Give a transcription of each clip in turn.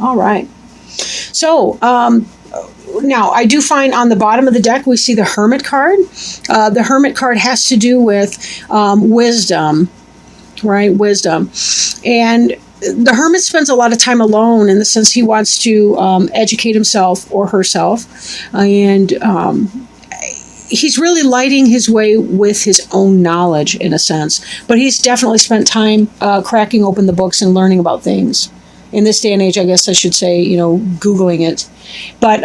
All right. So, now, I do find on the bottom of the deck, we see the Hermit card. The Hermit card has to do with wisdom, right? Wisdom. And the Hermit spends a lot of time alone in the sense he wants to educate himself or herself. And he's really lighting his way with his own knowledge, in a sense. But he's definitely spent time cracking open the books and learning about things. In this day and age, I guess I should say, Googling it. But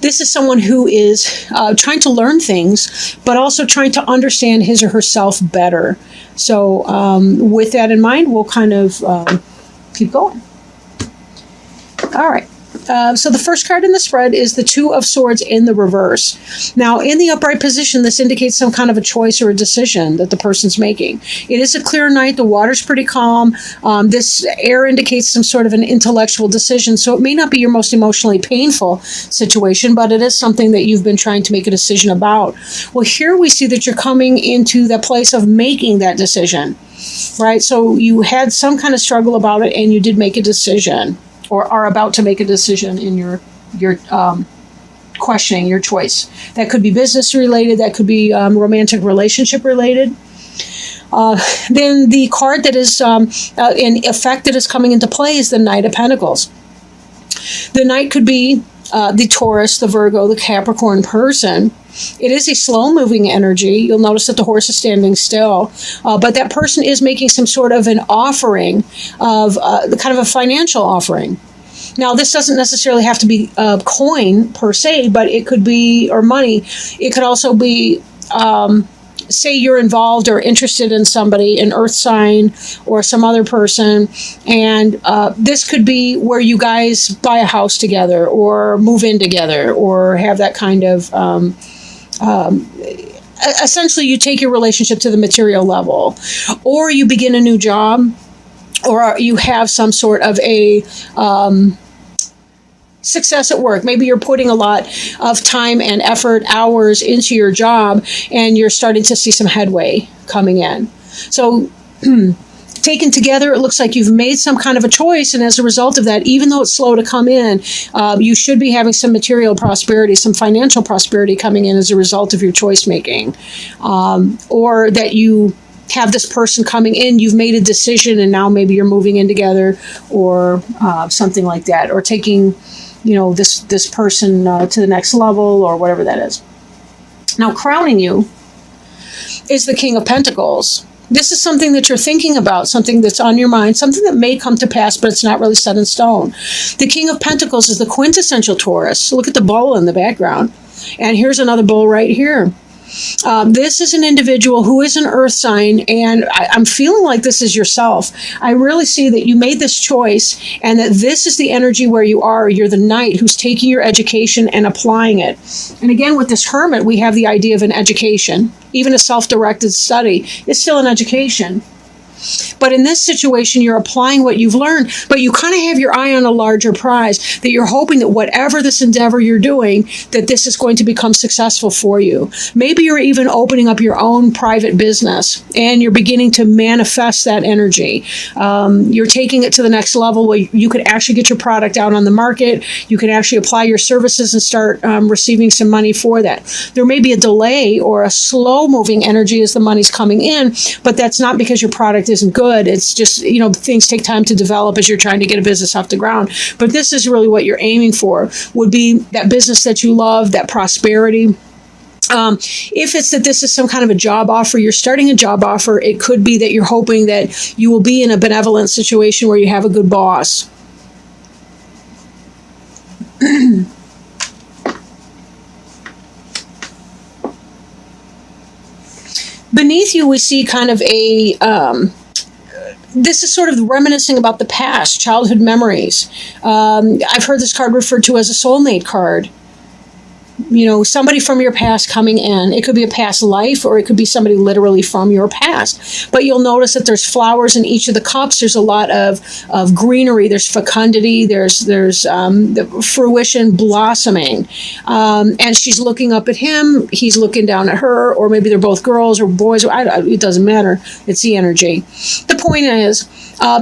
this is someone who is trying to learn things, but also trying to understand his or herself better. So with that in mind, we'll kind of keep going. All right. So the first card in the spread is the Two of Swords in the reverse. Now, in the upright position, this indicates some kind of a choice or a decision that the person's making. It is a clear night. The water's pretty calm. This air indicates some sort of an intellectual decision. So it may not be your most emotionally painful situation, but it is something that you've been trying to make a decision about. Well, here we see that you're coming into the place of making that decision, right? So you had some kind of struggle about it, and you did make a decision, or are about to make a decision in your questioning your choice. That could be business related. That could be romantic relationship related. Then the card that is in effect that is coming into play is the Knight of Pentacles. The Knight could be the Taurus, the Virgo, the Capricorn person. It is a slow-moving energy. You'll notice that the horse is standing still. But that person is making some sort of an offering of kind of a financial offering. Now, this doesn't necessarily have to be coin per se, but it could be, or money. It could also be, say you're involved or interested in somebody, an earth sign or some other person, and this could be where you guys buy a house together or move in together or have that kind of essentially you take your relationship to the material level, or you begin a new job, or you have some sort of a success at work. Maybe you're putting a lot of time and effort, hours into your job, and you're starting to see some headway coming in. So taken together, it looks like you've made some kind of a choice, and as a result of that, even though it's slow to come in, you should be having some material prosperity, some financial prosperity coming in as a result of your choice making, or that you have this person coming in, you've made a decision, and now maybe you're moving in together, or something like that, or taking this person to the next level, or whatever that is. Now, crowning you is the King of Pentacles. This is something that you're thinking about, something that's on your mind, something that may come to pass, but it's not really set in stone. The King of Pentacles is the quintessential Taurus. Look at the bull in the background. And here's another bull right here. This is an individual who is an earth sign, and I'm feeling like this is yourself. I really see that you made this choice, and that this is the energy where you are. You're the knight who's taking your education and applying it. And again, with this hermit, we have the idea of an education. Even a self-directed study is still an education. But in this situation, you're applying what you've learned, but you kind of have your eye on a larger prize, that you're hoping that whatever this endeavor you're doing, that this is going to become successful for you. Maybe you're even opening up your own private business, and you're beginning to manifest that energy. You're taking it to the next level where you could actually get your product out on the market. You can actually apply your services and start receiving some money for that. There may be a delay or a slow-moving energy as the money's coming in, but that's not because your product isn't good. It's just, things take time to develop as you're trying to get a business off the ground. But this is really what you're aiming for, would be that business that you love, that prosperity. If it's that this is some kind of a job offer, you're starting a job offer, it could be that you're hoping that you will be in a benevolent situation where you have a good boss. Beneath you, we see kind of a, this is sort of reminiscing about the past, childhood memories. I've heard this card referred to as a soulmate card. Somebody from your past coming in. It could be a past life, or it could be somebody literally from your past. But you'll notice that there's flowers in each of the cups. There's a lot of greenery. There's fecundity. There's the fruition, blossoming. And she's looking up at him. He's looking down at her, or maybe they're both girls or boys. It doesn't matter. It's the energy. The point is,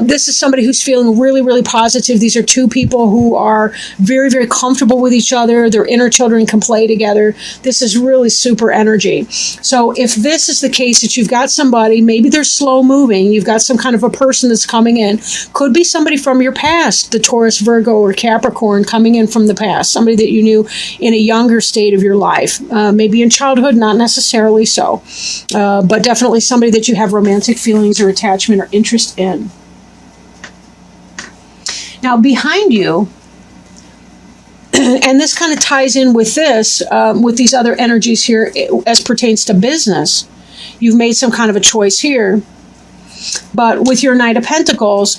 This is somebody who's feeling really, really positive. These are two people who are very, very comfortable with each other. Their inner children can play together. This is really super energy. So if this is the case that you've got somebody, maybe they're slow moving, you've got some kind of a person that's coming in, could be somebody from your past, the Taurus, Virgo, or Capricorn coming in from the past, somebody that you knew in a younger state of your life, maybe in childhood, not necessarily so, but definitely somebody that you have romantic feelings or attachment or interest in. Now, behind you, and this kind of ties in with this, with these other energies here as pertains to business. You've made some kind of a choice here. But with your Knight of Pentacles,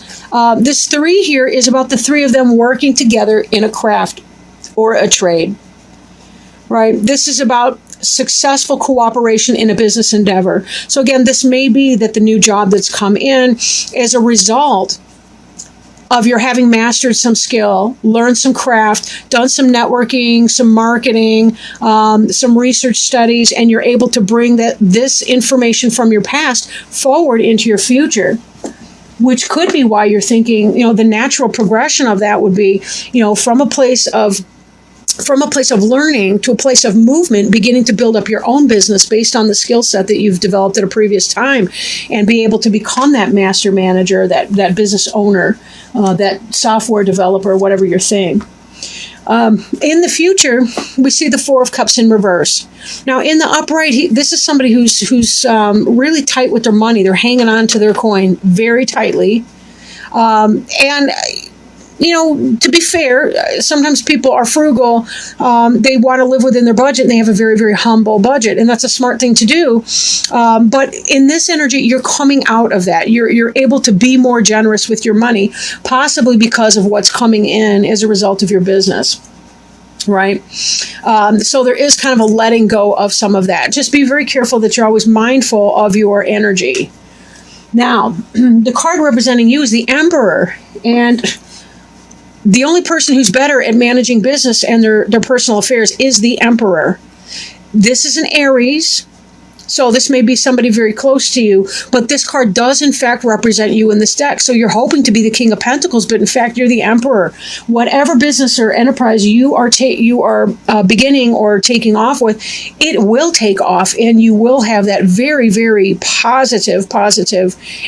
this 3 here is about the 3 of them working together in a craft or a trade, right? This is about successful cooperation in a business endeavor. So again, this may be that the new job that's come in is a result of your having mastered some skill, learned some craft, done some networking, some marketing, some research studies, and you're able to bring this information from your past forward into your future, which could be why you're thinking, the natural progression of that would be, from a place of learning to a place of movement, beginning to build up your own business based on the skill set that you've developed at a previous time, and be able to become that master manager, that business owner, that software developer, whatever your thing. In the future, we see the 4 of Cups in reverse. Now, in the upright, this is somebody who's really tight with their money. They're hanging on to their coin very tightly. And to be fair, sometimes people are frugal. They want to live within their budget, and they have a very, very humble budget, and that's a smart thing to do. But in this energy, you're coming out of that. You're able to be more generous with your money, possibly because of what's coming in as a result of your business. Right? So there is kind of a letting go of some of that. Just be very careful that you're always mindful of your energy. Now, the card representing you is the Emperor, and the only person who's better at managing business and their personal affairs is the Emperor. This is an Aries, so this may be somebody very close to you, but this card does in fact represent you in this deck. So you're hoping to be the King of Pentacles, but in fact you're the Emperor. Whatever business or enterprise you are beginning or taking off with, it will take off, and you will have that very, very positive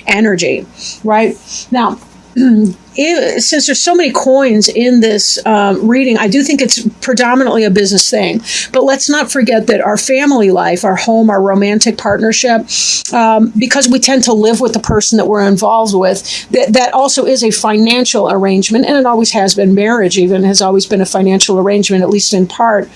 energy, right? Now, since there's so many coins in this reading, I do think it's predominantly a business thing. But let's not forget that our family life, our home, our romantic partnership, because we tend to live with the person that we're involved with, that also is a financial arrangement, and it always has been. Marriage even has always been a financial arrangement, at least in part.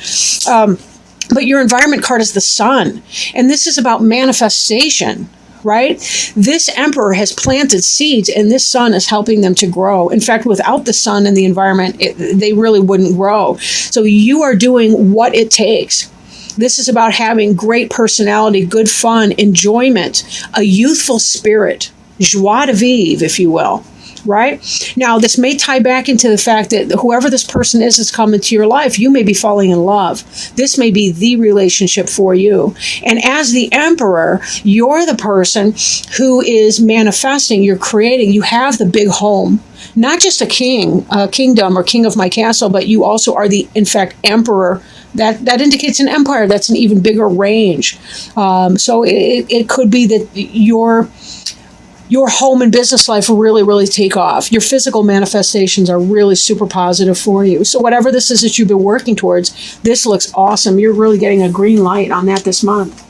But your environment card is the Sun, and this is about manifestation. Right? This Emperor has planted seeds, and this Sun is helping them to grow. In fact, without the Sun and the environment, they really wouldn't grow. So you are doing what it takes. This is about having great personality, good fun, enjoyment, a youthful spirit, joie de vivre, if you will. Right? Now, this may tie back into the fact that whoever this person is that's come into your life, you may be falling in love. This may be the relationship for you. And as the Emperor, you're the person who is manifesting, you're creating, you have the big home. Not just a kingdom or king of my castle, but you also are the, in fact, Emperor. That indicates an empire. That's an even bigger range. So it could be that your home and business life will really, really take off. Your physical manifestations are really super positive for you. So whatever this is that you've been working towards, this looks awesome. You're really getting a green light on that this month.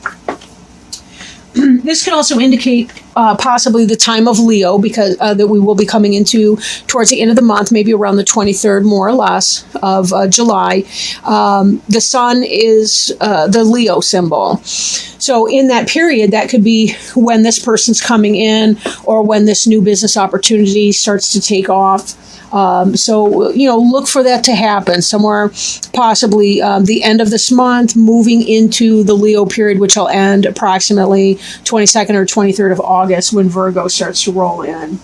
This could also indicate possibly the time of Leo, because that we will be coming into towards the end of the month, maybe around the 23rd, more or less, of July. The Sun is the Leo symbol. So in that period, that could be when this person's coming in, or when this new business opportunity starts to take off. So look for that to happen somewhere, possibly the end of this month, moving into the Leo period, which will end approximately 22nd or 23rd of August, when Virgo starts to roll in.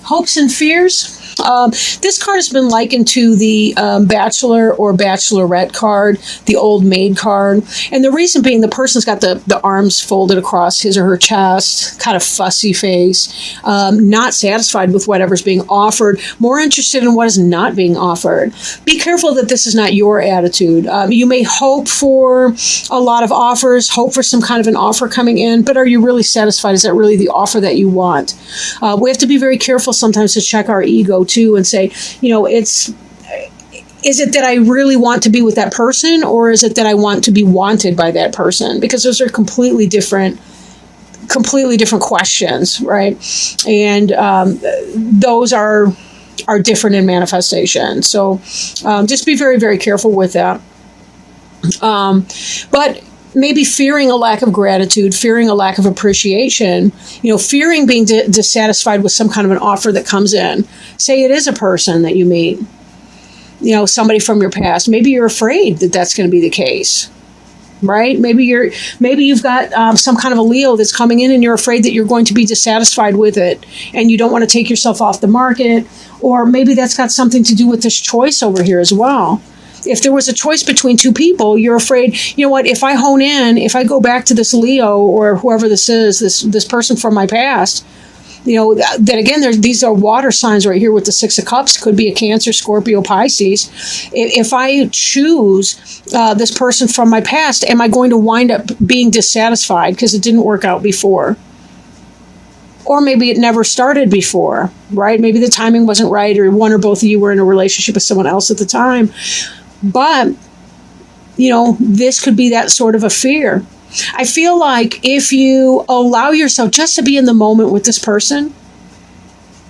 Hopes and fears. This card has been likened to the bachelor or bachelorette card, the old maid card. And the reason being, the person's got the arms folded across his or her chest, kind of fussy face, not satisfied with whatever's being offered, more interested in what is not being offered. Be careful that this is not your attitude. You may hope for a lot of offers, hope for some kind of an offer coming in, but are you really satisfied? Is that really the offer that you want? We have to be very careful sometimes to check our ego too and say, is it that I really want to be with that person, or is it that I want to be wanted by that person? Because those are completely different questions, right? And those are different in manifestation. So just be very, very careful with that. But maybe fearing a lack of gratitude, fearing a lack of appreciation, fearing being dissatisfied with some kind of an offer that comes in. Say it is a person that you meet, somebody from your past. Maybe you're afraid that that's going to be the case, right? Maybe you've got some kind of a Leo that's coming in and you're afraid that you're going to be dissatisfied with it and you don't want to take yourself off the market. Or maybe that's got something to do with this choice over here as well. If there was a choice between two people, you're afraid, if I hone in, if I go back to this Leo or whoever this is, this person from my past, that again, these are water signs right here with the Six of Cups, could be a Cancer, Scorpio, Pisces. If I choose this person from my past, am I going to wind up being dissatisfied because it didn't work out before? Or maybe it never started before, right? Maybe the timing wasn't right, or one or both of you were in a relationship with someone else at the time. But, this could be that sort of a fear. I feel like if you allow yourself just to be in the moment with this person,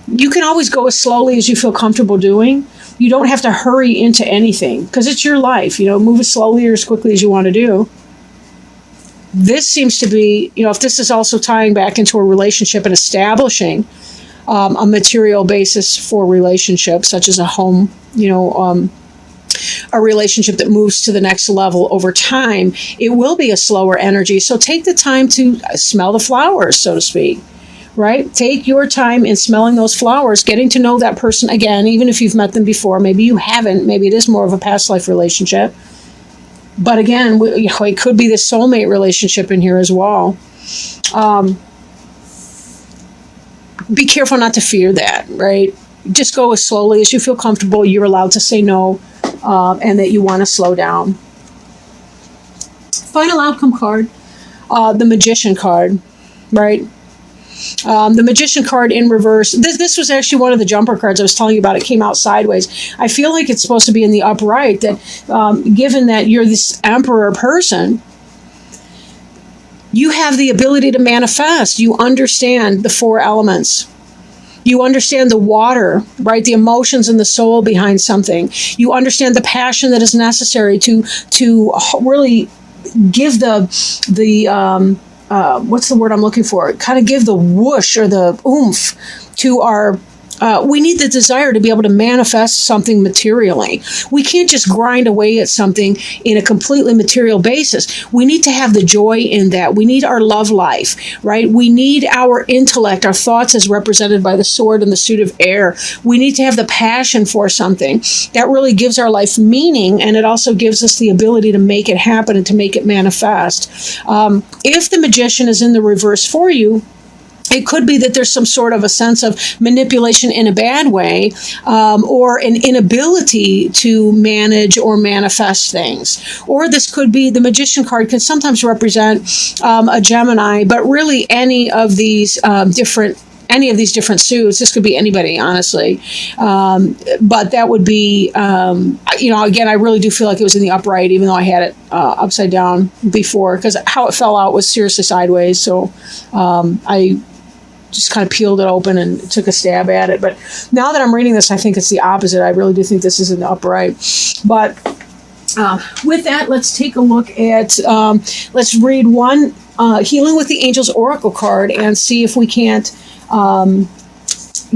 you can always go as slowly as you feel comfortable doing. You don't have to hurry into anything because it's your life. Move as slowly or as quickly as you want to do. This seems to be, if this is also tying back into a relationship and establishing a material basis for relationships, such as a home, a relationship that moves to the next level over time, it will be a slower energy. So take the time to smell the flowers, so to speak, right? Take your time in smelling those flowers, getting to know that person again, even if you've met them before. Maybe you haven't. Maybe it is more of a past life relationship. But again, it could be the soulmate relationship in here as well. Be careful not to fear that, right? Just go as slowly as you feel comfortable. You're allowed to say no, and that you want to slow down. Final outcome card, the Magician card, right? The Magician card in reverse. This was actually one of the jumper cards I was telling you about. It came out sideways. I feel like it's supposed to be in the upright, that given that you're this Emperor person, you have the ability to manifest. You understand the four elements. You understand the water, right? The emotions and the soul behind something. You understand the passion that is necessary to really give the what's the word I'm looking for? Kind of give the whoosh or the oomph to our. We need the desire to be able to manifest something materially. We can't just grind away at something in a completely material basis. We need to have the joy in that. We need our love life, right? We need our intellect, our thoughts as represented by the sword and the suit of air. We need to have the passion for something that really gives our life meaning, and it also gives us the ability to make it happen and to make it manifest. If the Magician is in the reverse for you, it could be that there's some sort of a sense of manipulation in a bad way, or an inability to manage or manifest things. Or this could be, the Magician card can sometimes represent a Gemini, but really any of these different suits. This could be anybody, honestly. But that would be, again, I really do feel like it was in the upright, even though I had it upside down before, because how it fell out was seriously sideways. So I just kind of peeled it open and took a stab at it. But now that I'm reading this, I think it's the opposite. I really do think this is in the upright. But with that, let's take a look at, let's read one Healing with the Angels Oracle card and see if we can't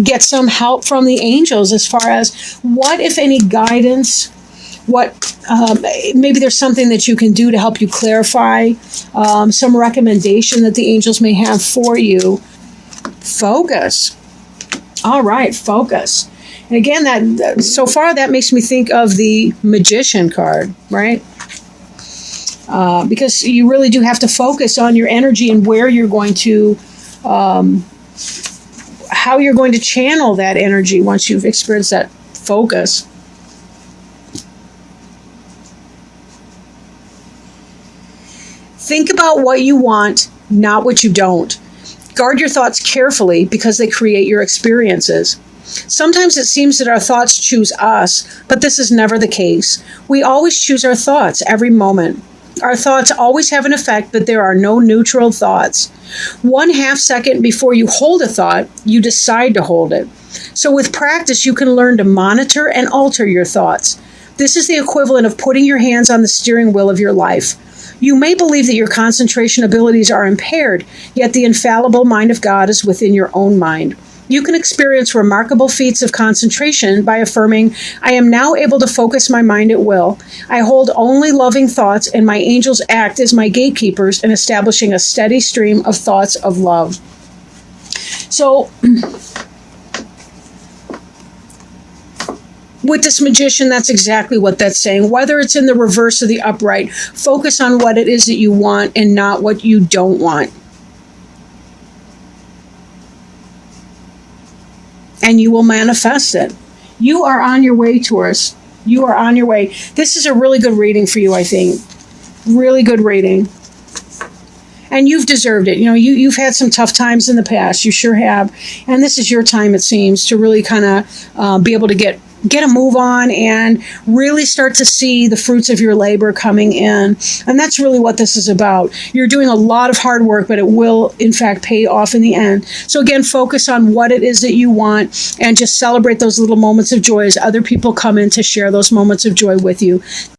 get some help from the angels as far as what, if any, guidance, what maybe there's something that you can do to help you clarify, some recommendation that the angels may have for you. Focus. All right, focus. And again, so far that makes me think of the Magician card, right? Because you really do have to focus on your energy and where you're going to, how you're going to channel that energy once you've experienced that focus. Think about what you want, not what you don't. Guard your thoughts carefully because they create your experiences. Sometimes it seems that our thoughts choose us, but this is never the case. We always choose our thoughts every moment. Our thoughts always have an effect, but there are no neutral thoughts. 1/2 second before you hold a thought, you decide to hold it. So with practice, you can learn to monitor and alter your thoughts. This is the equivalent of putting your hands on the steering wheel of your life. You may believe that your concentration abilities are impaired, yet the infallible mind of God is within your own mind. You can experience remarkable feats of concentration by affirming, I am now able to focus my mind at will. I hold only loving thoughts, and my angels act as my gatekeepers in establishing a steady stream of thoughts of love. So, with this Magician, that's exactly what that's saying. Whether it's in the reverse or the upright, focus on what it is that you want and not what you don't want. And you will manifest it. You are on your way, Taurus. You are on your way. This is a really good reading for you, I think. Really good reading. And you've deserved it. You know, you've had some tough times in the past. You sure have. And this is your time, it seems, to really kind of be able to get a move on and really start to see the fruits of your labor coming in. And that's really what this is about. You're doing a lot of hard work, but it will, in fact, pay off in the end. So again, focus on what it is that you want and just celebrate those little moments of joy as other people come in to share those moments of joy with you.